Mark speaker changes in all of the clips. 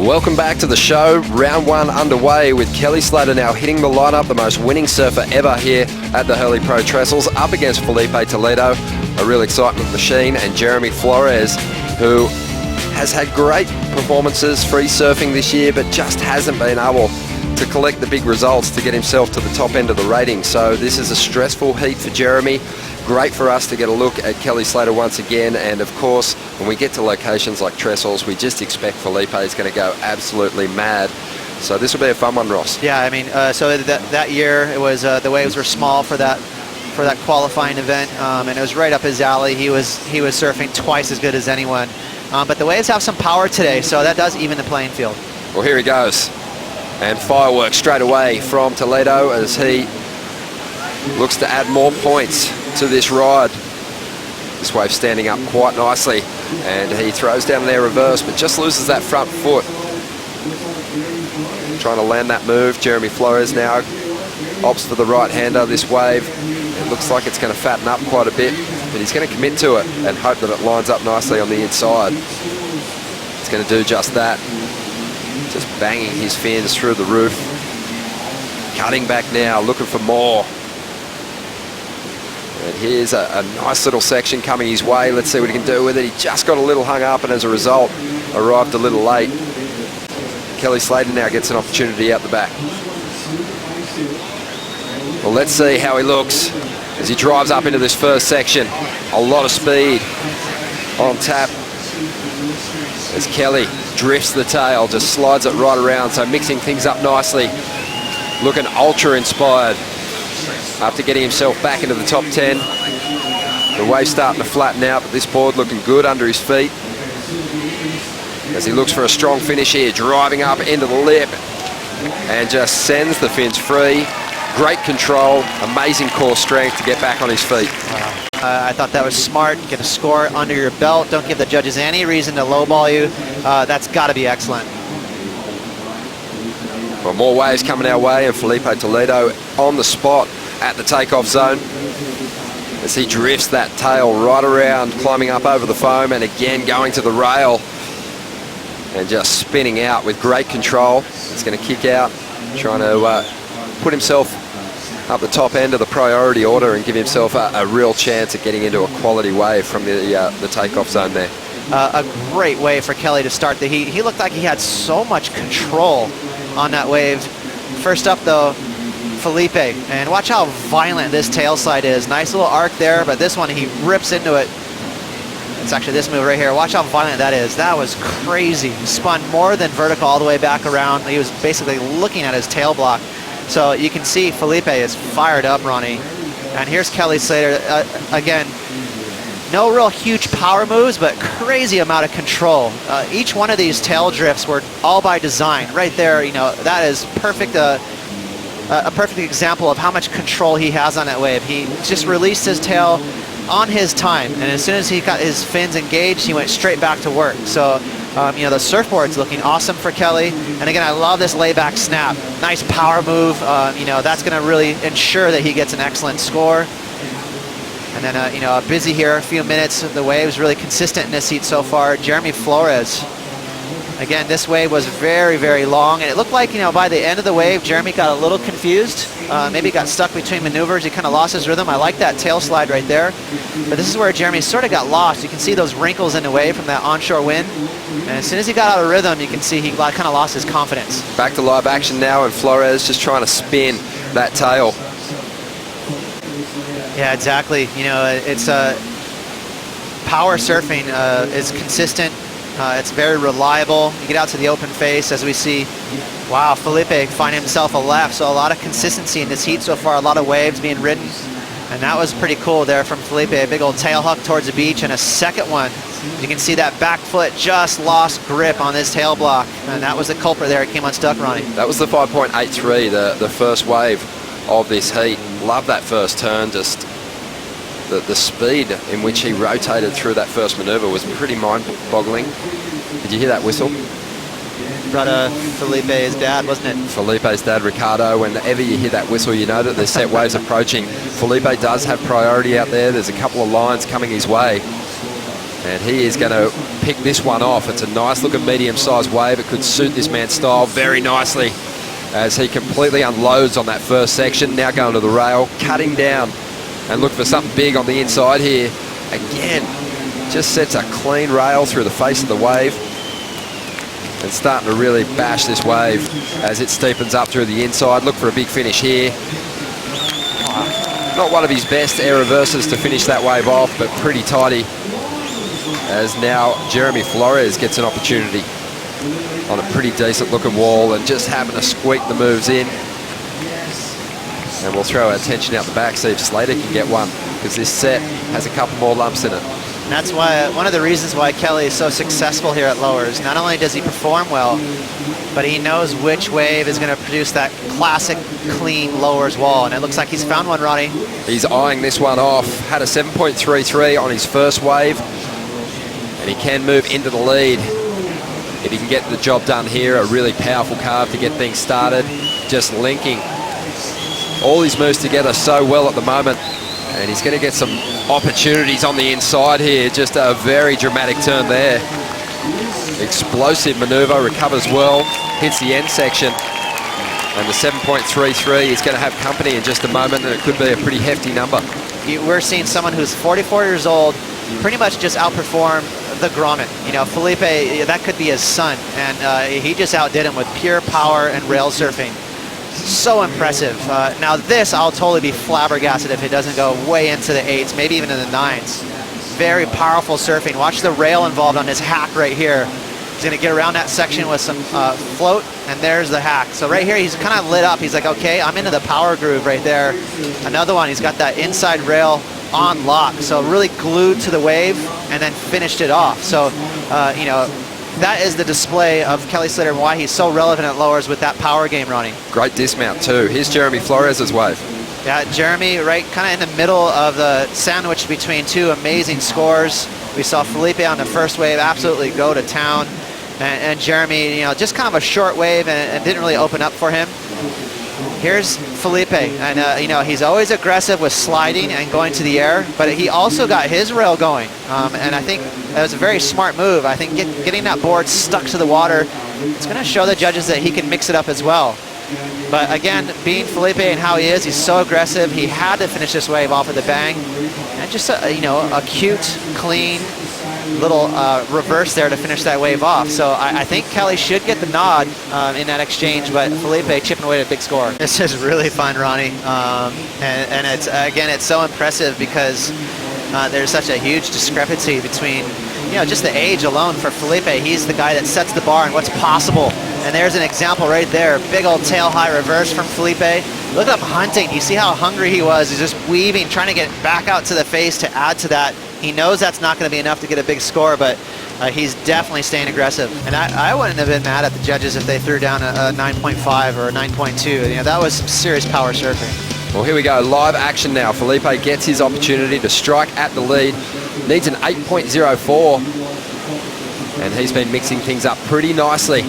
Speaker 1: Welcome back to the show. Round one underway with Kelly Slater now hitting the lineup, the most winning surfer ever here at the Hurley Pro Trestles, up against Filipe Toledo, a real excitement machine, and Jeremy Flores, who has had great performances free surfing this year, but just hasn't been able to collect the big results to get himself to the top end of the rating. So this is a stressful heat for Jeremy. Great for us to get a look at Kelly Slater once again, and of course when we get to locations like Trestles, we just expect Filipe is going to go absolutely mad. So this will be a fun one, Ross.
Speaker 2: Yeah, I mean, so that year it was the waves were small for that qualifying event, and it was right up his alley. He was surfing twice as good as anyone, but the waves have some power today, so that does even the playing field.
Speaker 1: Well, here he goes, and fireworks straight away from Toledo as he looks to add more points to this ride. This wave standing up quite nicely, and he throws down their reverse, but just loses that front foot. Trying to land that move. Jeremy Flores now opts for the right-hander this wave. It looks like it's going to fatten up quite a bit, but he's going to commit to it and hope that it lines up nicely on the inside. It's going to do just that. Just banging his fins through the roof. Cutting back now, looking for more. And here's a nice little section coming his way. Let's see what he can do with it. He just got a little hung up, and as a result, arrived a little late. Kelly Slater now gets an opportunity out the back. Well, let's see how he looks as he drives up into this first section. A lot of speed on tap as Kelly drifts the tail, just slides it right around, so mixing things up nicely. Looking ultra inspired after getting himself back into the top 10. The wave's starting to flatten out, but this board looking good under his feet as he looks for a strong finish here, driving up into the lip and just sends the fins free. Great control, amazing core strength to get back on his feet.
Speaker 2: Wow. I thought that was smart. Get a score under your belt. Don't give the judges any reason to lowball you. That's got to be excellent.
Speaker 1: Well, more waves coming our way, and Filipe Toledo on the spot at the takeoff zone as he drifts that tail right around, climbing up over the foam, and again going to the rail and just spinning out with great control. He's going to kick out, trying to put himself up the top end of the priority order and give himself a real chance at getting into a quality wave from the takeoff zone there.
Speaker 2: A great way for Kelly to start the heat. He looked like he had so much control on that wave. First up though, Filipe, and watch how violent this tail slide is. Nice little arc there, but this one he rips into it. It's actually this move right here. Watch how violent that is. That was crazy. Spun more than vertical all the way back around. He was basically looking at his tail block. So you can see Filipe is fired up, Ronnie. And here's Kelly Slater. Again, no real huge power moves, but crazy amount of control. Each one of these tail drifts were all by design. Right there, you know, that is perfect. A perfect example of how much control he has on that wave. He just released his tail on his time, and as soon as he got his fins engaged, he went straight back to work. So, you know, the surfboard's looking awesome for Kelly. And again, I love this layback snap. Nice power move. You know, that's going to really ensure that he gets an excellent score. And then, you know, busy here, a few minutes. The wave's really consistent in this heat so far. Jeremy Flores. Again, this wave was very, very long, and it looked like, you know, by the end of the wave, Jeremy got a little confused. Maybe got stuck between maneuvers. He kind of lost his rhythm. I like that tail slide right there. But this is where Jeremy sort of got lost. You can see those wrinkles in the wave from that onshore wind. And as soon as he got out of rhythm, you can see he kind of lost his confidence.
Speaker 1: Back to live action now, and Flores just trying to spin that tail.
Speaker 2: Yeah, exactly. You know, it's power surfing is consistent. It's very reliable. You get out to the open face, as we see. Wow, Filipe finding himself a left, so a lot of consistency in this heat so far, a lot of waves being ridden. And that was pretty cool there from Filipe, a big old tail hook towards the beach, and a second one. You can see that back foot just lost grip on this tail block, and that was the culprit there. It came unstuck, Ronnie. That
Speaker 1: was the 5.83, the first wave of this heat. Love that first turn, just the speed in which he rotated through that first maneuver was pretty mind-boggling. Did you hear that whistle?
Speaker 2: Brought Filipe's dad, wasn't it?
Speaker 1: Filipe's dad, Ricardo. Whenever you hear that whistle, you know that there's set waves approaching. Filipe does have priority out there. There's a couple of lines coming his way. And he is going to pick this one off. It's a nice looking medium-sized wave. It could suit this man's style very nicely as he completely unloads on that first section. Now going to the rail, cutting down and look for something big on the inside here. Again, just sets a clean rail through the face of the wave and starting to really bash this wave as it steepens up through the inside. Look for a big finish here. Not one of his best air reverses to finish that wave off, but pretty tidy. As now Jeremy Flores gets an opportunity on a pretty decent looking wall and just having to squeak the moves in. And we'll throw our attention out the back, see if Slater can get one, because this set has a couple more lumps in it.
Speaker 2: And that's why one of the reasons why Kelly is so successful here at lowers. Not only does he perform well, but he knows which wave is going to produce that classic clean lowers wall. And it looks like he's found one, Ronnie.
Speaker 1: He's eyeing this one off. Had a 7.33 on his first wave. And he can move into the lead. If he can get the job done here, a really powerful carve to get things started. Just linking all his moves together so well at the moment. And he's going to get some opportunities on the inside here. Just a very dramatic turn there. Explosive maneuver, recovers well, hits the end section. And the 7.33 is going to have company in just a moment, and it could be a pretty hefty number.
Speaker 2: We're seeing someone who's 44 years old pretty much just outperform the grommet. You know, Filipe, that could be his son, and he just outdid him with pure power and rail surfing. So impressive. Now this, I'll totally be flabbergasted if it doesn't go way into the 8s, maybe even in the 9s. Very powerful surfing. Watch the rail involved on his hack right here. He's going to get around that section with some float, and there's the hack. So right here, he's kind of lit up. He's like, okay, I'm into the power groove right there. Another one, he's got that inside rail on lock. So really glued to the wave and then finished it off. So, you know, that is the display of Kelly Slater and why he's so relevant at lowers with that power game, Ronnie.
Speaker 1: Great dismount too. Here's Jeremy Flores' wave.
Speaker 2: Yeah, Jeremy right kind of in the middle of the sandwich between two amazing scores. We saw Filipe on the first wave absolutely go to town. And Jeremy, you know, just kind of a short wave and didn't really open up for him. Here's Filipe, and you know, he's always aggressive with sliding and going to the air, but he also got his rail going, and I think that was a very smart move. I think getting that board stuck to the water, it's going to show the judges that he can mix it up as well. But again, being Filipe and how he is, he's so aggressive. He had to finish this wave off with a bang, and just you know, a cute, clean little reverse there to finish that wave off. So I think Kelly should get the nod in that exchange, but Filipe chipping away at a big score. This is really fun, Ronnie, and it's again, it's so impressive because there's such a huge discrepancy between, you know, just the age alone for Filipe. He's the guy that sets the bar and what's possible. And there's an example right there. Big old tail high reverse from Filipe. Look up hunting. You see how hungry he was. He's just weaving, trying to get back out to the face to add to that. He knows that's not going to be enough to get a big score, but he's definitely staying aggressive. And I wouldn't have been mad at the judges if they threw down a 9.5 or a 9.2. You know, that was some serious power surfing.
Speaker 1: Well, here we go. Live action now. Filipe gets his opportunity to strike at the lead. Needs an 8.04. And he's been mixing things up pretty nicely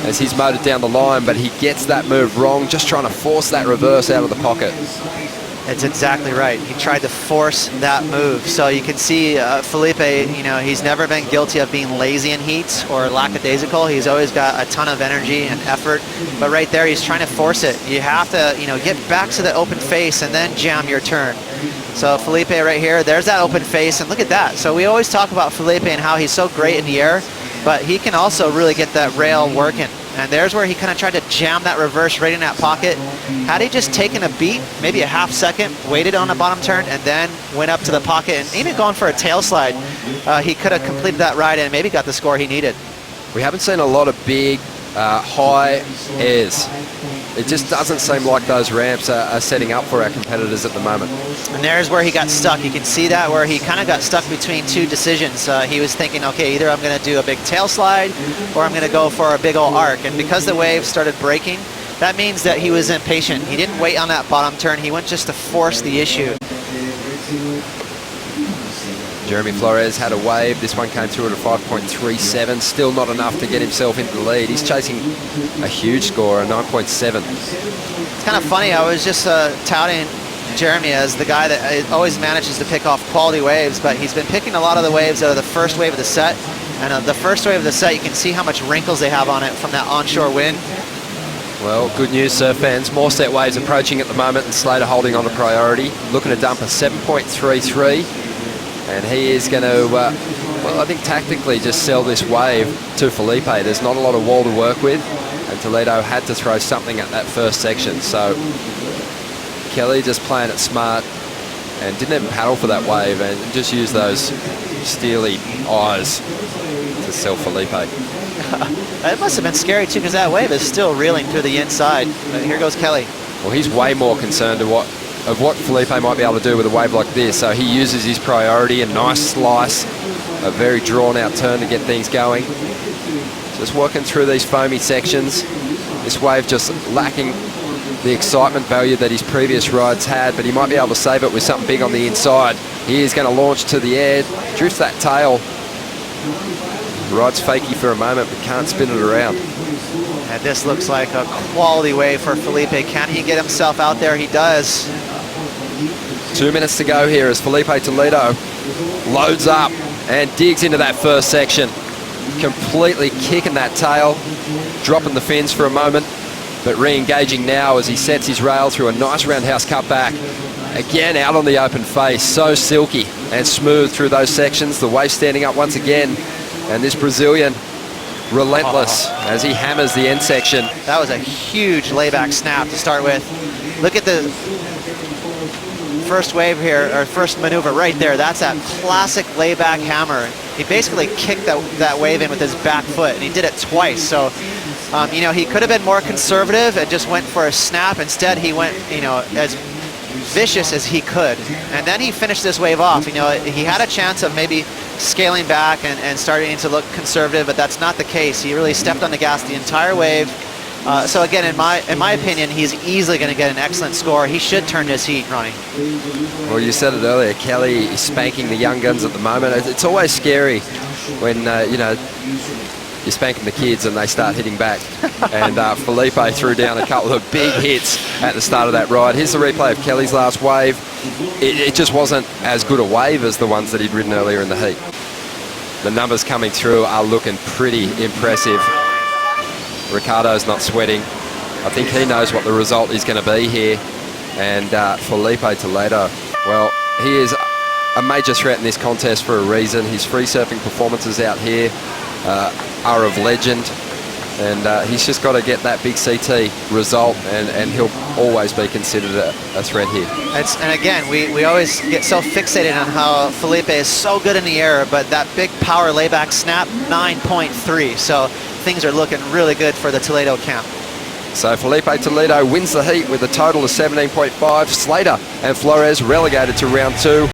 Speaker 1: as he's motored down the line, but he gets that move wrong, just trying to force that reverse out of the pocket.
Speaker 2: That's exactly right. He tried to force that move. So you can see Filipe, you know, he's never been guilty of being lazy in heats or lackadaisical. He's always got a ton of energy and effort. But right there, he's trying to force it. You have to, you know, get back to the open face and then jam your turn. So Filipe right here, there's that open face, and look at that. So we always talk about Filipe and how he's so great in the air, but he can also really get that rail working. And there's where he kind of tried to jam that reverse right in that pocket. Had he just taken a beat, maybe a half second, waited on the bottom turn, and then went up to the pocket and even gone for a tail slide, he could have completed that ride and maybe got the score he needed.
Speaker 1: We haven't seen a lot of big, high airs. It just doesn't seem like those ramps are setting up for our competitors at the moment.
Speaker 2: And there's where he got stuck. You can see that where he kind of got stuck between two decisions. He was thinking, okay, either I'm going to do a big tail slide or I'm going to go for a big old arc. And because the wave started breaking, that means that he was impatient. He didn't wait on that bottom turn. He went just to force the issue.
Speaker 1: Jeremy Flores had a wave. This one came through at a 5.37. Still not enough to get himself into the lead. He's chasing a huge score, a 9.7.
Speaker 2: It's kind of funny. I was just touting Jeremy as the guy that always manages to pick off quality waves, but he's been picking a lot of the waves out of the first wave of the set. And the first wave of the set, you can see how much wrinkles they have on it from that onshore wind.
Speaker 1: Well, good news, surf fans. More set waves approaching at the moment, and Slater holding on to priority. Looking to dump a 7.33, and he is going to, well, I think tactically just sell this wave to Filipe. There's not a lot of wall to work with, and Toledo had to throw something at that first section. So Kelly just playing it smart and didn't even paddle for that wave and just used those steely eyes to sell Filipe.
Speaker 2: It must have been scary too, because that wave is still reeling through the inside. But here goes Kelly.
Speaker 1: Well, he's way more concerned of what Filipe might be able to do with a wave like this. So he uses his priority, a nice slice, a very drawn-out turn to get things going. Just working through these foamy sections. This wave just lacking the excitement value that his previous rides had, but he might be able to save it with something big on the inside. He is going to launch to the air, drifts that tail. Rides fakey for a moment, but can't spin it around.
Speaker 2: And this looks like a quality wave for Filipe. Can he get himself out there? He does.
Speaker 1: 2 minutes to go here as Filipe Toledo loads up and digs into that first section. Completely kicking that tail, dropping the fins for a moment, but re-engaging now as he sets his rail through a nice roundhouse cutback. Again, out on the open face, so silky and smooth through those sections. The wave standing up once again, and this Brazilian relentless as he hammers the end section.
Speaker 2: That was a huge layback snap to start with. Look at the first wave here, or first maneuver right there. That's that classic layback hammer. He basically kicked that wave in with his back foot, and he did it twice. So, you know, he could have been more conservative and just went for a snap. Instead, he went, you know, as vicious as he could. And then he finished this wave off. You know, he had a chance of maybe scaling back and starting to look conservative, but that's not the case. He really stepped on the gas the entire wave. So again, in my opinion, he's easily going to get an excellent score. He should turn this heat, Ronnie.
Speaker 1: Well, you said it earlier, Kelly is spanking the young guns at the moment. It's always scary when, you know, you're spanking the kids and they start hitting back. And Filipe threw down a couple of big hits at the start of that ride. Here's the replay of Kelly's last wave. It just wasn't as good a wave as the ones that he'd ridden earlier in the heat. The numbers coming through are looking pretty impressive. Ricardo's not sweating. I think he knows what the result is going to be here. And Filipe Toledo, well, he is a major threat in this contest for a reason. His free surfing performances out here are of legend. And he's just got to get that big CT result, and he'll always be considered a threat here.
Speaker 2: And again, we always get so fixated on how Filipe is so good in the air, but that big power layback snap, 9.3. So things are looking really good for the Toledo camp.
Speaker 1: So Filipe Toledo wins the heat with a total of 17.5. Slater and Flores relegated to round 2.